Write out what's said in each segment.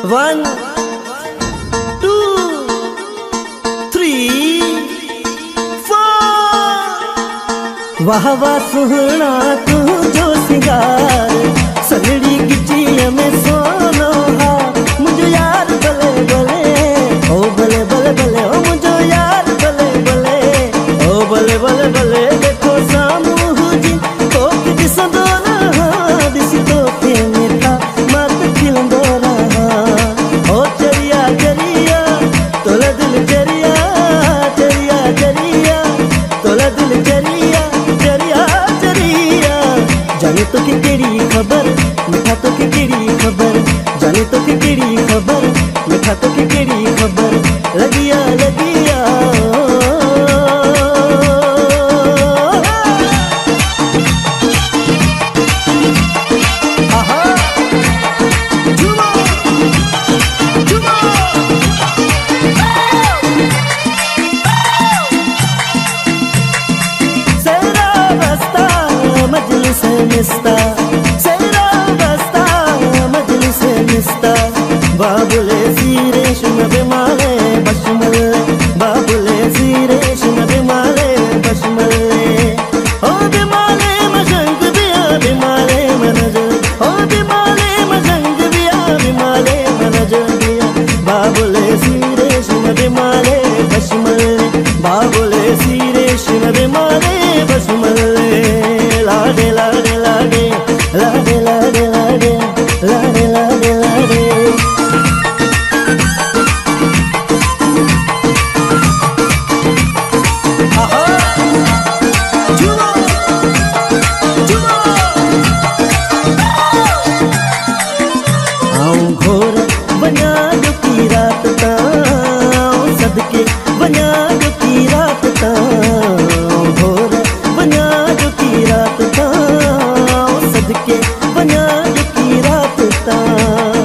1 2 3 4 वाह वाह सुहना तू जो सिंगार सलड़ी गिचिया में सोनो हा मुझे यार भले भले ओ भले भले भले ओ मुझे यार भले भले ओ भले भले भले देखो सामू जी तो कि संदोरा दिसी तो के मीठा मत खिलंदोरा ओ चरिया चरिया तोला दिल चरिया चरिया चरिया तोला दिल चरिया चरिया चरिया जाने तो कि तेरी खबर मिठा तो कि तेरी खबर जाने तो कि तेरी खबर मिठा तो कि तेरी खबर लगिया लगिया मिस्ता सेरा बस्ता मजलिस मिस्ता बाबुले सीरेशम बिमाले बशमल बाबुले सीरेशम बिमाले बशमल ओ बिमाले मजंग बिया बिमाले मनज ओ बिमाले मजंग बिया बिमाले मनज बिया बाबुले सीरेशम बिमाले बशमल बाबुले सीरेशम बिमाले बशमल लाडे लाडे लाडे लाडे लाडे लाडे लाडे लाडे लाडे आऊं घोर बना जो की रात ताऊं सदके बना जो की रात ताऊं घोर बना जो की रात ताऊं सदके बना जो की रात ताऊं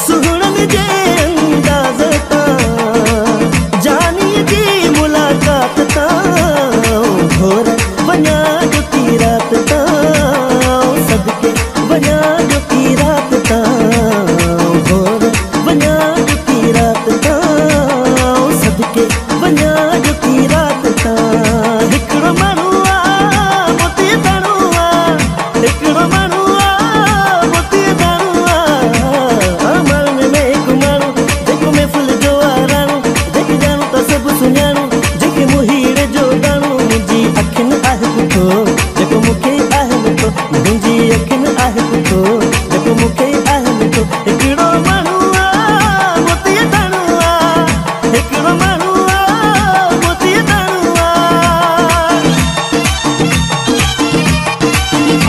सुहणन जे अंदाज़ ताऊं जानी जी मुलाकात ताऊं घोर बना जो की रात ताऊं सदके बना जो की रात ताऊं घोर बना जो की रात ताऊं सदके बना जो की रात ताऊं हिकड़ो माण्हू मोती दाणुआ हिकड़ो माण्हू मोती दाणुआ माण्हुनि में हिकु माण्हू जेको महफ़िल जो आराणो जेके ॼाणो त सभु सुञाणो जेके मुहीड़ जो दाणो मुंहिंजी अखियुनि आहे पुठो जेको मूंखे आहे मिठो मुंहिंजी अखियुनि आहे पुठो जेको मूंखे आहे मिठो हिकिड़ो माण्हू मोती दाणुआ हिकिड़ो माण्हू मोती दाणुआ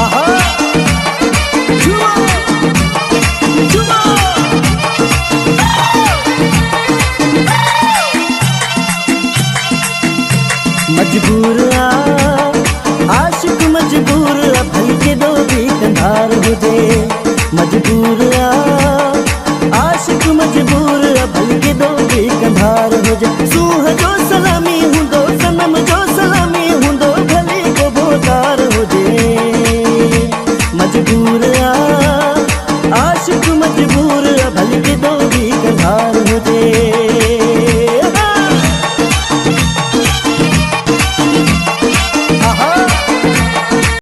आहा झूमो झूमो मजबूर आशिक मजबूर भई के दो भी कंधार हुजे मजबूर